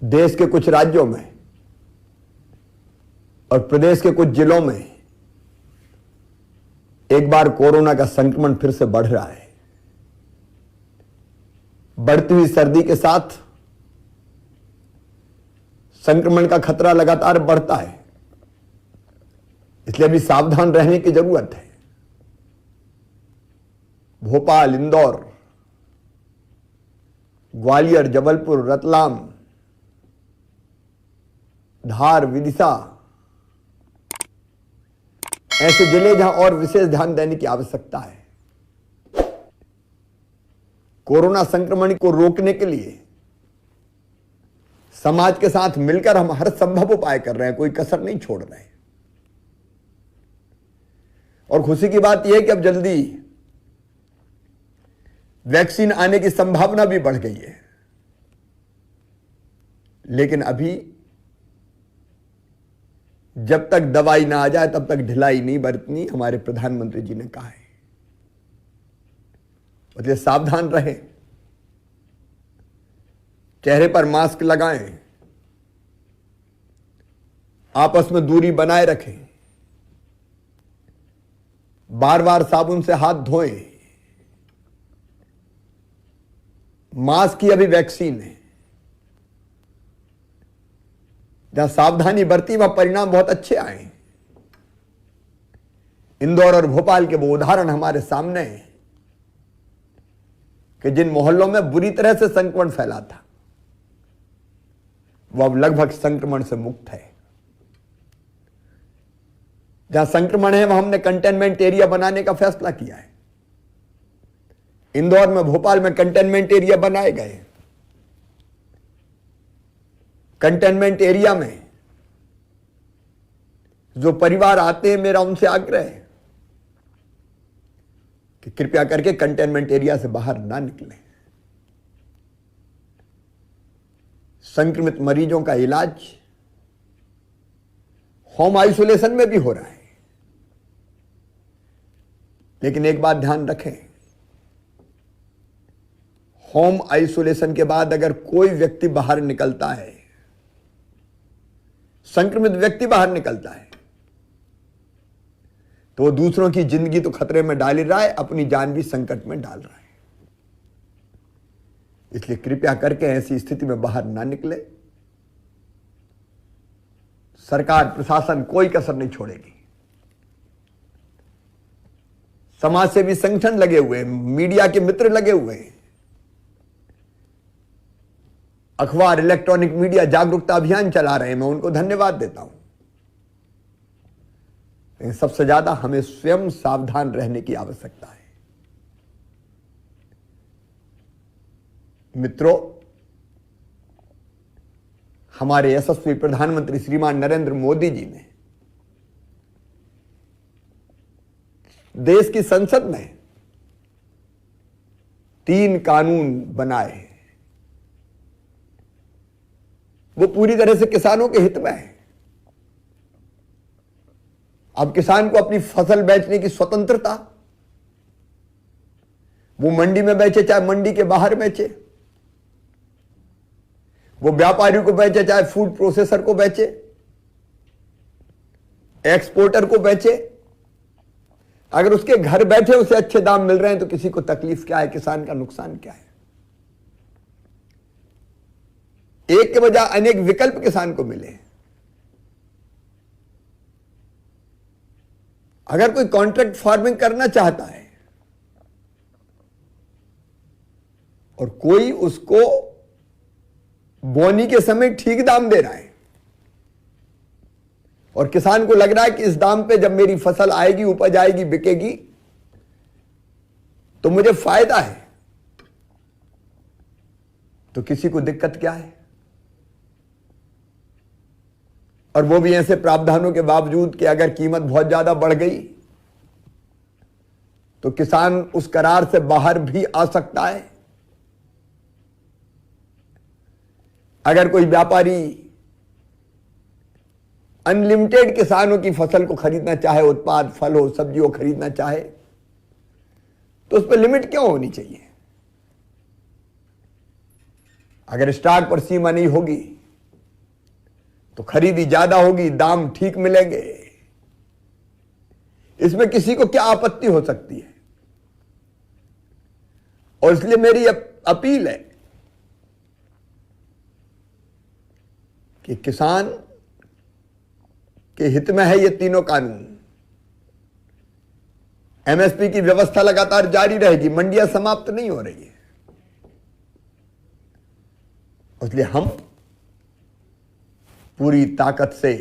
देश के कुछ राज्यों में और प्रदेश के कुछ जिलों में एक बार कोरोना का संक्रमण फिर से बढ़ रहा है। बढ़ती हुई सर्दी के साथ संक्रमण का खतरा लगातार बढ़ता है, इसलिए अभी सावधान रहने की जरूरत है। भोपाल, इंदौर, ग्वालियर, जबलपुर, रतलाम, धार, विदिशा ऐसे जिले जहां और विशेष ध्यान देने की आवश्यकता है। कोरोना संक्रमण को रोकने के लिए समाज के साथ मिलकर हम हर संभव उपाय कर रहे हैं, कोई कसर नहीं छोड़ रहे हैं। और खुशी की बात यह है कि अब जल्दी वैक्सीन आने की संभावना भी बढ़ गई है, लेकिन अभी जब तक दवाई ना आ जाए तब तक ढिलाई नहीं बरतनी, हमारे प्रधानमंत्री जी ने कहा है। इसलिए सावधान रहें, चेहरे पर मास्क लगाएं, आपस में दूरी बनाए रखें, बार बार साबुन से हाथ धोएं। मास्क ही अभी वैक्सीन है। जहां सावधानी बरती वहां परिणाम बहुत अच्छे आए। इंदौर और भोपाल के वो उदाहरण हमारे सामने हैं कि जिन मोहल्लों में बुरी तरह से संक्रमण फैला था वो अब लगभग संक्रमण से मुक्त है। जहां संक्रमण है वहां हमने कंटेनमेंट एरिया बनाने का फैसला किया है। इंदौर में, भोपाल में कंटेनमेंट एरिया बनाए गए। कंटेनमेंट एरिया में जो परिवार आते हैं, मेरा उनसे आग्रह है कि कृपया करके कंटेनमेंट एरिया से बाहर ना निकलें। संक्रमित मरीजों का इलाज होम आइसोलेशन में भी हो रहा है, लेकिन एक बात ध्यान रखें, होम आइसोलेशन के बाद अगर कोई व्यक्ति बाहर निकलता है, संक्रमित व्यक्ति बाहर निकलता है, तो वो दूसरों की जिंदगी तो खतरे में डाल ही रहा है, अपनी जान भी संकट में डाल रहा है। इसलिए कृपया करके ऐसी स्थिति में बाहर ना निकले। सरकार, प्रशासन कोई कसर नहीं छोड़ेगी। समाज सेवी संगठन लगे हुए हैं, मीडिया के मित्र लगे हुए हैं, अखबार, इलेक्ट्रॉनिक मीडिया जागरूकता अभियान चला रहे हैं, मैं उनको धन्यवाद देता हूं। लेकिन सबसे ज्यादा हमें स्वयं सावधान रहने की आवश्यकता है। मित्रों, हमारे यशस्वी प्रधानमंत्री श्रीमान नरेंद्र मोदी जी ने देश की संसद में 3 कानून बनाए। वो पूरी तरह से किसानों के हित में है। अब किसान को अपनी फसल बेचने की स्वतंत्रता, वो मंडी में बेचे चाहे मंडी के बाहर बेचे, वो व्यापारी को बेचे चाहे फूड प्रोसेसर को बेचे, एक्सपोर्टर को बेचे, अगर उसके घर बैठे उसे अच्छे दाम मिल रहे हैं तो किसी को तकलीफ क्या है, किसान का नुकसान क्या है। एक के बजाय अनेक विकल्प किसान को मिले। अगर कोई कॉन्ट्रैक्ट फार्मिंग करना चाहता है और कोई उसको बोनी के समय ठीक दाम दे रहा है और किसान को लग रहा है कि इस दाम पे जब मेरी फसल आएगी, उपज आएगी, बिकेगी तो मुझे फायदा है, तो किसी को दिक्कत क्या है। और वो भी ऐसे प्रावधानों के बावजूद कि अगर कीमत बहुत ज्यादा बढ़ गई तो किसान उस करार से बाहर भी आ सकता है। अगर कोई व्यापारी अनलिमिटेड किसानों की फसल को खरीदना चाहे, उत्पाद, फल हो, सब्जी हो खरीदना चाहे, तो उस पर लिमिट क्यों होनी चाहिए। अगर स्टॉक पर सीमा नहीं होगी तो खरीदी ज्यादा होगी, दाम ठीक मिलेंगे। इसमें किसी को क्या आपत्ति हो सकती है? और इसलिए मेरी अपील है कि किसान के हित में है ये तीनों कानून। एमएसपी की व्यवस्था लगातार जारी रहेगी, मंडियां समाप्त नहीं हो रही है। इसलिए हम पूरी ताकत से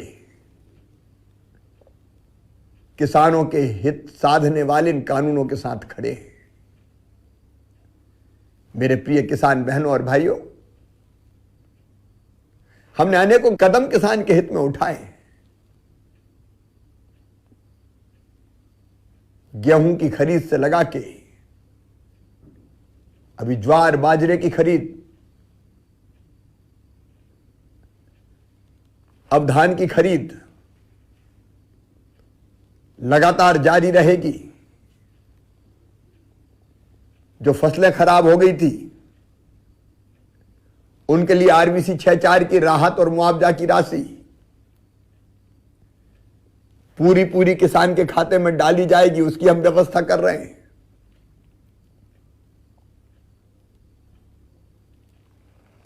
किसानों के हित साधने वाले इन कानूनों के साथ खड़े हैं। मेरे प्रिय किसान बहनों और भाइयों, हमने अनेकों कदम किसान के हित में उठाए। गेहूं की खरीद से लगा के अभी ज्वार बाजरे की खरीद, अब धान की खरीद लगातार जारी रहेगी। जो फसलें खराब हो गई थी उनके लिए आरबीसी 6.4 की राहत और मुआवजा की राशि पूरी किसान के खाते में डाली जाएगी, उसकी हम व्यवस्था कर रहे हैं।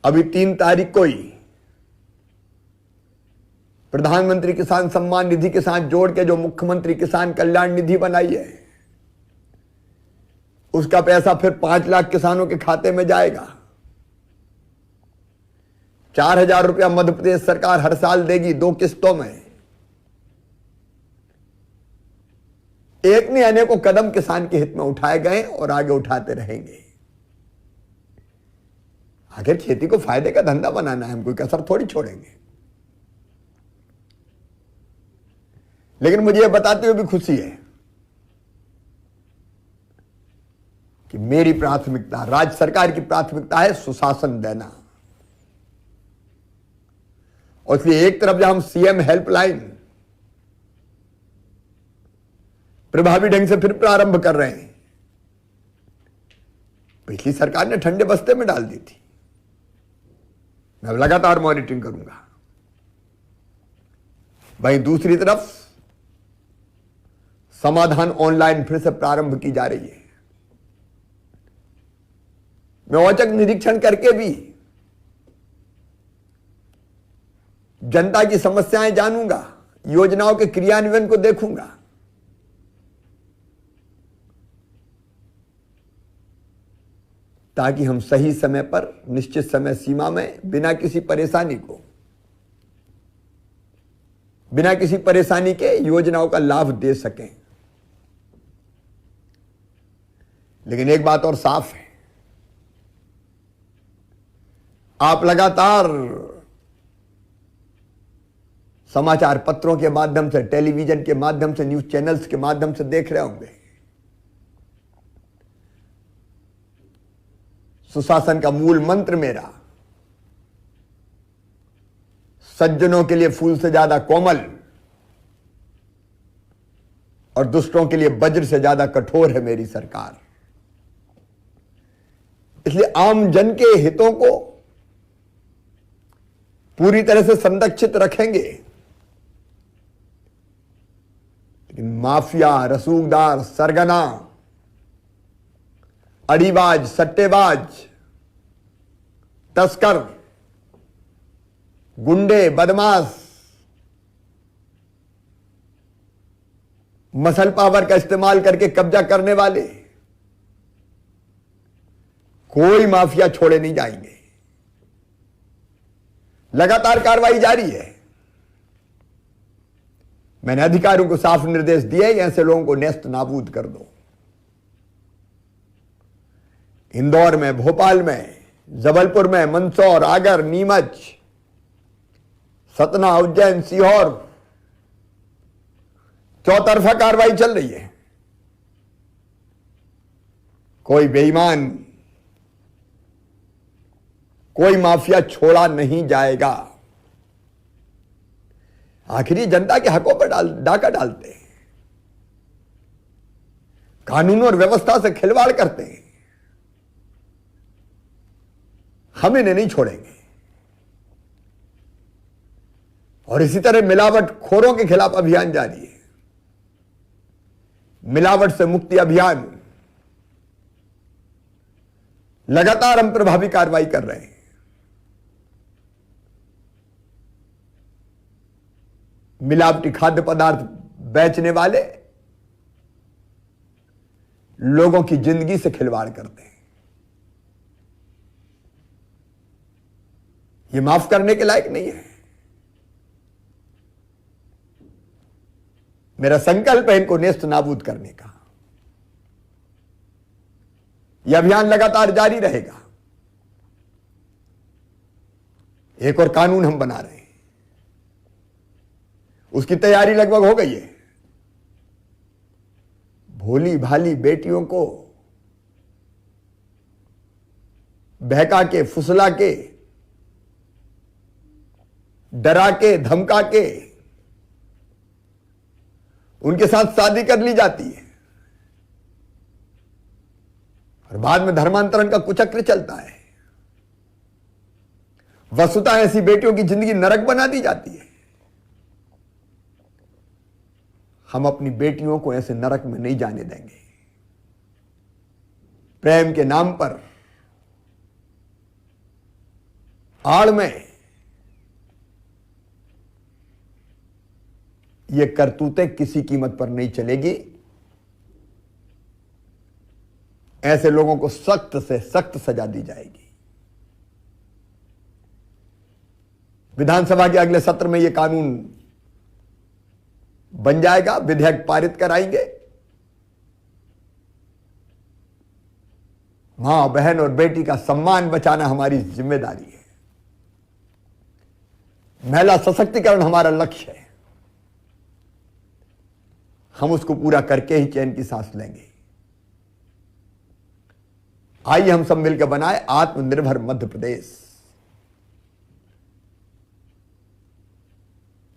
अभी 3 तारीख को ही प्रधानमंत्री किसान सम्मान निधि के साथ जोड़ के जो मुख्यमंत्री किसान कल्याण निधि बनाई है, उसका पैसा फिर 5 लाख किसानों के खाते में जाएगा। 4,000 रुपया मध्य प्रदेश सरकार हर साल देगी 2 किस्तों में। एक ने अनेकों कदम किसान के हित में उठाए गए और आगे उठाते रहेंगे। आखिर खेती को फायदे का धंधा बनाना है, हम कोई कसर थोड़ी छोड़ेंगे। लेकिन मुझे यह बताते हुए भी खुशी है कि मेरी प्राथमिकता, राज्य सरकार की प्राथमिकता है सुशासन देना। और इसलिए एक तरफ जब हम सीएम हेल्पलाइन प्रभावी ढंग से फिर प्रारंभ कर रहे हैं, पिछली सरकार ने ठंडे बस्ते में डाल दी थी, मैं लगातार मॉनिटरिंग करूंगा। वहीं दूसरी तरफ समाधान ऑनलाइन फिर से प्रारंभ की जा रही है। मैं औचक निरीक्षण करके भी जनता की समस्याएं जानूंगा, योजनाओं के क्रियान्वयन को देखूंगा। ताकि हम सही समय पर निश्चित समय सीमा में बिना किसी परेशानी के योजनाओं का लाभ दे सकें। लेकिन एक बात और साफ है, आप लगातार समाचार पत्रों के माध्यम से, टेलीविजन के माध्यम से, न्यूज चैनल्स के माध्यम से देख रहे होंगे, सुशासन का मूल मंत्र मेरा सज्जनों के लिए फूल से ज्यादा कोमल और दुष्टों के लिए वज्र से ज्यादा कठोर है मेरी सरकार। इसलिए आम जन के हितों को पूरी तरह से संरक्षित रखेंगे। लेकिन माफिया, रसूखदार, सरगना, अड़ीबाज, सट्टेबाज, तस्कर, गुंडे, बदमाश, मसल पावर का इस्तेमाल करके कब्जा करने वाले, कोई माफिया छोड़े नहीं जाएंगे। लगातार कार्रवाई जारी है। मैंने अधिकारियों को साफ निर्देश दिए कि ऐसे लोगों को नेस्त नाबूद कर दो। इंदौर में, भोपाल में, जबलपुर में, मंदसौर, आगर, नीमच, सतना, उज्जैन, सीहोर, चौतरफा कार्रवाई चल रही है। कोई बेईमान, कोई माफिया छोड़ा नहीं जाएगा। आखिर ये जनता के हकों पर डाका डालते हैं, कानून और व्यवस्था से खिलवाड़ करते हैं। हम इन्हें नहीं छोड़ेंगे। और इसी तरह मिलावट खोरों के खिलाफ अभियान जारी है। मिलावट से मुक्ति अभियान लगातार हम प्रभावी कार्रवाई कर रहे हैं। मिलावटी खाद्य पदार्थ बेचने वाले लोगों की जिंदगी से खिलवाड़ करते हैं। ये माफ करने के लायक नहीं है। मेरा संकल्प है इनको नेस्त नाबूद करने का। यह अभियान लगातार जारी रहेगा। एक और कानून हम बना रहे हैं, उसकी तैयारी लगभग हो गई है। भोली भाली बेटियों को बहका के, फुसला के, डरा के, धमका के उनके साथ शादी कर ली जाती है और बाद में धर्मांतरण का कुचक्र चलता है। वस्तुतः ऐसी बेटियों की जिंदगी नरक बना दी जाती है। हम अपनी बेटियों को ऐसे नरक में नहीं जाने देंगे। प्रेम के नाम पर आड़ में ये करतूतें किसी कीमत पर नहीं चलेगी। ऐसे लोगों को सख्त से सख्त सजा दी जाएगी। विधानसभा के अगले सत्र में यह कानून बन जाएगा, विधेयक पारित कराएंगे। मां, बहन और बेटी का सम्मान बचाना हमारी जिम्मेदारी है। महिला सशक्तिकरण हमारा लक्ष्य है। हम उसको पूरा करके ही चैन की सांस लेंगे। आइए हम सब मिलकर बनाए आत्मनिर्भर मध्य प्रदेश।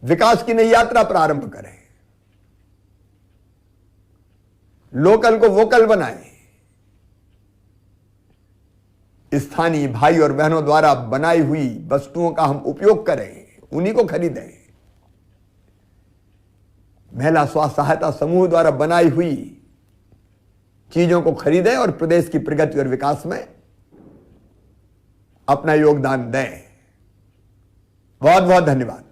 विकास की नई यात्रा प्रारंभ करें। लोकल को वोकल बनाएं। स्थानीय भाई और बहनों द्वारा बनाई हुई वस्तुओं का हम उपयोग करें, उन्हीं को खरीदें। महिला स्वास्थ्य सहायता समूह द्वारा बनाई हुई चीजों को खरीदें और प्रदेश की प्रगति और विकास में अपना योगदान दें। बहुत बहुत धन्यवाद।